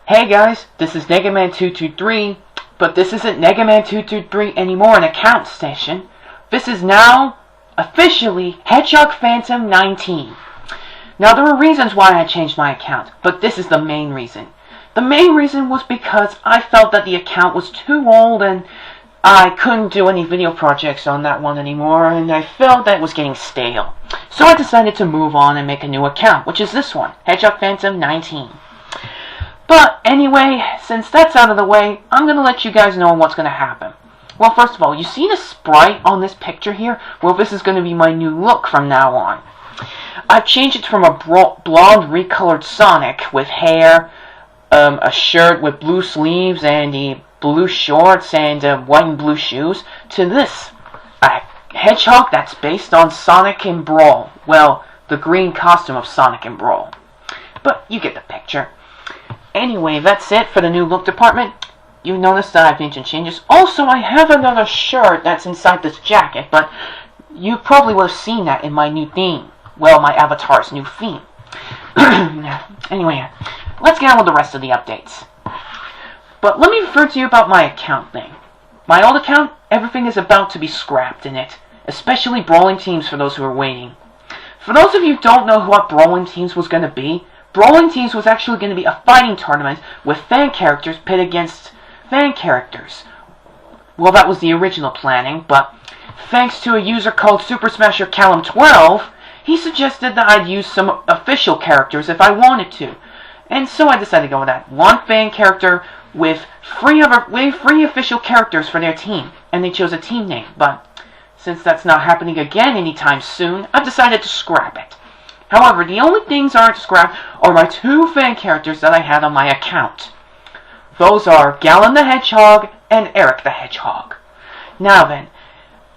Hey guys, this is Negaman223, but this isn't Negaman223 anymore, an account station. This is now, officially, Hedgehog Phantom 19. Now there are reasons why I changed my account, but this is the main reason. The main reason was because I felt that the account was too old and I couldn't do any video projects on that one anymore, and I felt that it was getting stale. So I decided to move on and make a new account, which is this one, Hedgehog Phantom 19. But anyway, since that's out of the way, I'm going to let you guys know what's going to happen. Well, first of all, you see the sprite on this picture here? Well, this is going to be my new look from now on. I've changed it from a blonde recolored Sonic with hair, a shirt with blue sleeves and the blue shorts and white and blue shoes, to this, a hedgehog that's based on Sonic and Brawl. Well, the green costume of Sonic and Brawl. But you get the picture. Anyway, that's it for the new look department. You notice that I've made some changes. Also, I have another shirt that's inside this jacket, but you probably would have seen that in my new theme. Well, my avatar's new theme. Anyway, let's get on with the rest of the updates. But let me refer to you about my account thing. My old account, everything is about to be scrapped in it, especially Brawling Teams for those who are waiting. For those of you who don't know what Brawling Teams was going to be, Brawling Teams was actually going to be a fighting tournament with fan characters pit against fan characters. Well, that was the original planning, but thanks to a user called Super Smasher Callum12, he suggested that I'd use some official characters if I wanted to. And so I decided to go with that. One fan character with three official characters for their team. And they chose a team name, but since that's not happening again anytime soon, I've decided to scrap it. However, the only things I aren't scrapped are my two fan characters that I had on my account. Those are Gallen the Hedgehog and Eric the Hedgehog. Now then,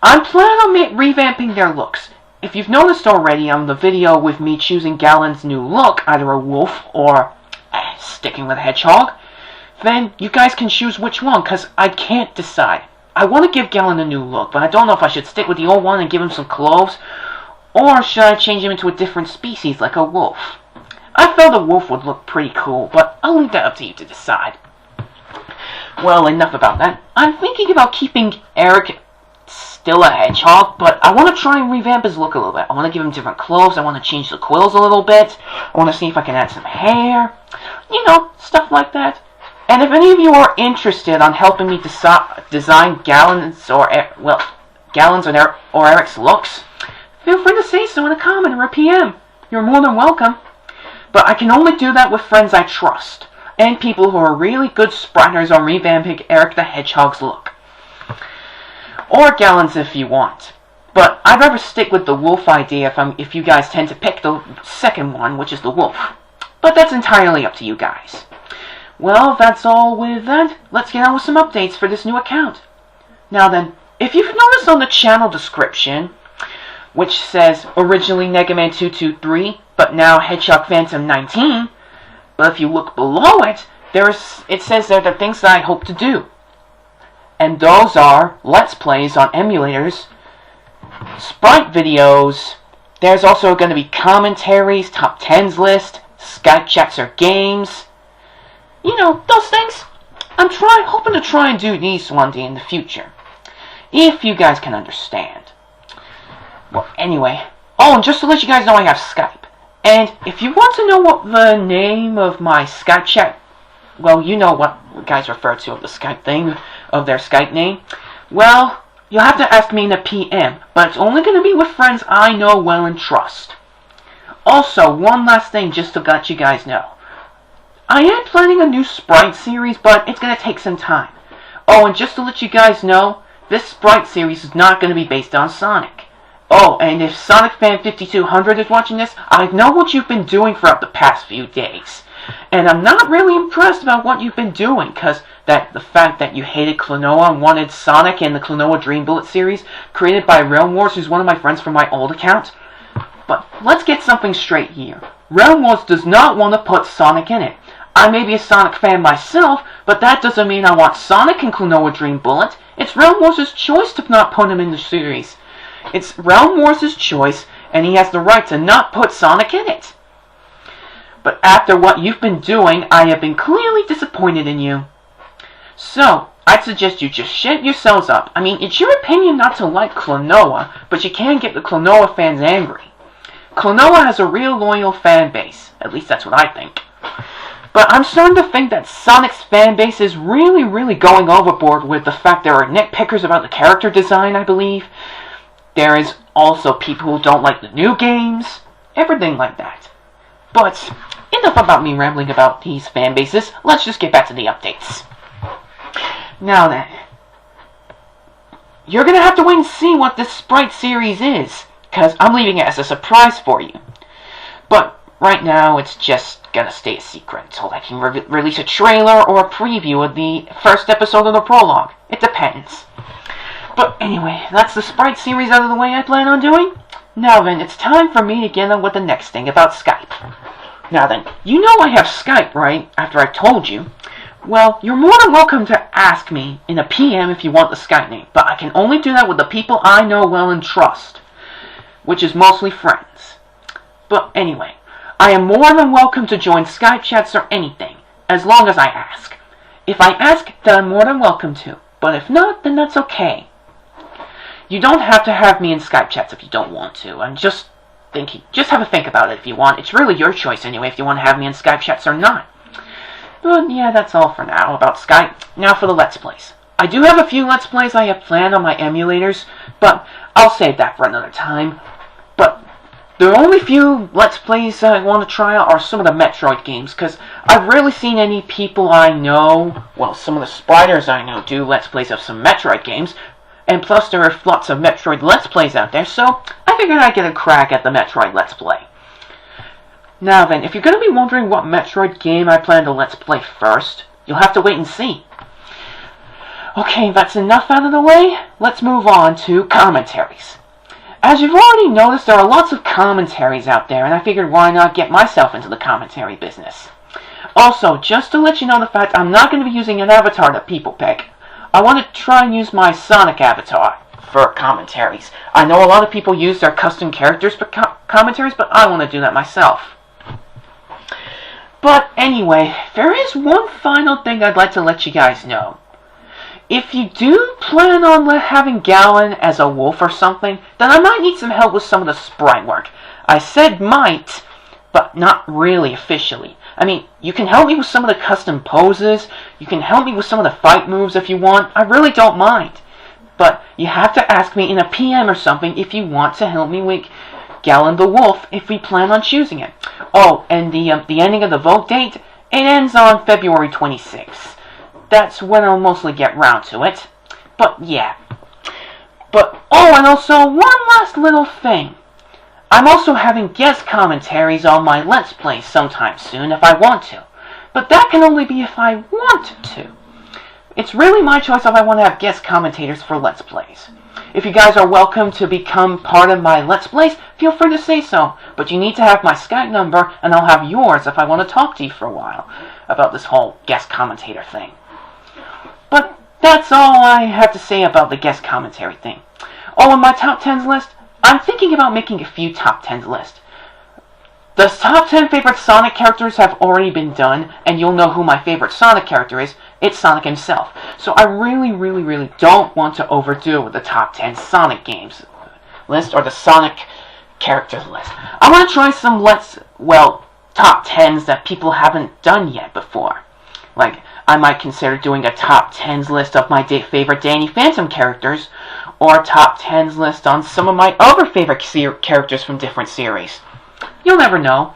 I'm planning on revamping their looks. If you've noticed already on the video with me choosing Gallen's new look, either a wolf or sticking with a hedgehog, then you guys can choose which one, because I can't decide. I want to give Gallen a new look, but I don't know if I should stick with the old one and give him some clothes, or should I change him into a different species, like a wolf? I felt a wolf would look pretty cool, but I'll leave that up to you to decide. Well, enough about that. I'm thinking about keeping Eric still a hedgehog, but I want to try and revamp his look a little bit. I want to give him different clothes, I want to change the quills a little bit, I want to see if I can add some hair, you know, stuff like that. And if any of you are interested on helping me design Gallen's or Eric's looks, feel free to say so in a comment or a PM. You're more than welcome. But I can only do that with friends I trust, and people who are really good spriters on revamping Eric the Hedgehog's look. Or Gallen's if you want. But I'd rather stick with the wolf idea if you guys tend to pick the second one, which is the wolf. But that's entirely up to you guys. Well, that's all with that. Let's get on with some updates for this new account. Now then, if you've noticed on the channel description, which says originally Negaman223, but now Hedgehog Phantom 19, but if you look below it, it says there the things that I hope to do. And those are Let's Plays on emulators, Sprite videos, there's also going to be commentaries, top 10s list, Skype chats or games. You know, those things. I'm hoping to try and do these one day in the future. If you guys can understand. Well, anyway. Oh, and just to let you guys know, I have Skype. And if you want to know what the name of my Skype chat, well, you know what guys refer to of the Skype thing, of their Skype name. Well, you'll have to ask me in a PM, but it's only going to be with friends I know well and trust. Also, one last thing just to let you guys know. I am planning a new Sprite series, but it's going to take some time. Oh, and just to let you guys know, this Sprite series is not going to be based on Sonic. Oh, and if Sonic Fan 5200 is watching this, I know what you've been doing throughout the past few days. And I'm not really impressed about what you've been doing, because the fact that you hated Klonoa and wanted Sonic and the Klonoa Dream Bullet series, created by Realm Wars, who's one of my friends from my old account. But let's get something straight here. Realm Wars does not want to put Sonic in it. I may be a Sonic fan myself, but that doesn't mean I want Sonic and Klonoa Dream Bullet. It's Realm Wars' choice to not put him in the series. It's Realm Wars' choice, and he has the right to not put Sonic in it. But after what you've been doing, I have been clearly disappointed in you. So, I'd suggest you just shut yourselves up. I mean, it's your opinion not to like Klonoa, but you can get the Klonoa fans angry. Klonoa has a real loyal fan base. At least that's what I think. But I'm starting to think that Sonic's fan base is really going overboard with the fact there are nitpickers about the character design, I believe. There is also people who don't like the new games. Everything like that. But enough about me rambling about these fan bases. Let's just get back to the updates. Now then, you're going to have to wait and see what this Sprite series is, because I'm leaving it as a surprise for you. But right now, it's just going to stay a secret until I can release a trailer or a preview of the first episode of the prologue. It depends. But anyway, that's the Sprite series out of the way I plan on doing. Now then, it's time for me to get on with the next thing about Skype. Now then, you know I have Skype, right? After I told you. Well, you're more than welcome to ask me in a PM if you want the Skype name, but I can only do that with the people I know well and trust, which is mostly friends. But anyway, I am more than welcome to join Skype chats or anything, as long as I ask. If I ask, then I'm more than welcome to, but if not, then that's okay. You don't have to have me in Skype chats if you don't want to. I'm just thinking, just have a think about it if you want. It's really your choice anyway if you want to have me in Skype chats or not. But yeah, that's all for now about Skype. Now for the Let's Plays. I do have a few Let's Plays I have planned on my emulators, but I'll save that for another time. But the only few Let's Plays I want to try out are some of the Metroid games, because I've rarely seen any people I know, well, some of the Spiders I know do Let's Plays of some Metroid games, and plus there are lots of Metroid Let's Plays out there, so I figured I'd get a crack at the Metroid Let's Play. Now then, if you're going to be wondering what Metroid game I plan to Let's Play first, you'll have to wait and see. Okay, that's enough out of the way. Let's move on to commentaries. As you've already noticed, there are lots of commentaries out there, and I figured why not get myself into the commentary business. Also, just to let you know the fact I'm not going to be using an avatar that people pick. I want to try and use my Sonic avatar for commentaries. I know a lot of people use their custom characters for commentaries, but I want to do that myself. But anyway, there is one final thing I'd like to let you guys know. If you do plan on having Gallen as a wolf or something, then I might need some help with some of the sprite work. I said might, but not really officially. I mean, you can help me with some of the custom poses, you can help me with some of the fight moves if you want, I really don't mind. But you have to ask me in a PM or something if you want to help me with Gallen the Wolf if we plan on choosing it. Oh, and the ending of the vote date, it ends on February 26th. That's when I'll mostly get round to it. But yeah. But, oh, and also one last little thing. I'm also having guest commentaries on my Let's Plays sometime soon if I want to. But that can only be if I want to. It's really my choice if I want to have guest commentators for Let's Plays. If you guys are welcome to become part of my Let's Plays, feel free to say so. But you need to have my Skype number, and I'll have yours if I want to talk to you for a while about this whole guest commentator thing. But that's all I have to say about the guest commentary thing. Oh, and my top 10s list, I'm thinking about making a few top 10s list. The top 10 favorite Sonic characters have already been done, and you'll know who my favorite Sonic character is. It's Sonic himself. So I really don't want to overdo with the top 10 Sonic games list or the Sonic characters list. I want to try some top 10s that people haven't done yet before. Like, I might consider doing a top 10s list of my favorite Danny Phantom characters, or a top 10s list on some of my other favorite characters from different series. You'll never know.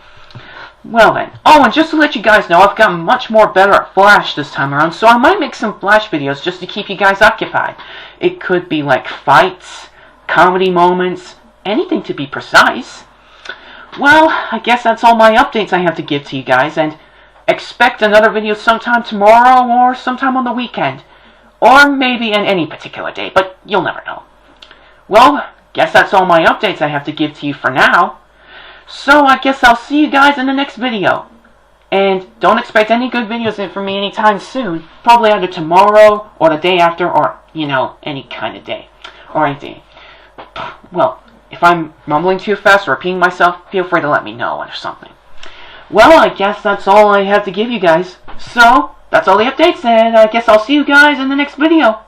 Well then, oh, and just to let you guys know, I've gotten much more better at Flash this time around, so I might make some Flash videos just to keep you guys occupied. It could be like fights, comedy moments, anything to be precise. Well, I guess that's all my updates I have to give to you guys, and expect another video sometime tomorrow or sometime on the weekend. Or maybe in any particular day, but you'll never know. Well, guess that's all my updates I have to give to you for now. So I guess I'll see you guys in the next video. And don't expect any good videos from me anytime soon. Probably either tomorrow or the day after or, you know, any kind of day. Or anything. Well, if I'm mumbling too fast or repeating myself, feel free to let me know or something. Well, I guess that's all I have to give you guys. So, that's all the updates, and I guess I'll see you guys in the next video.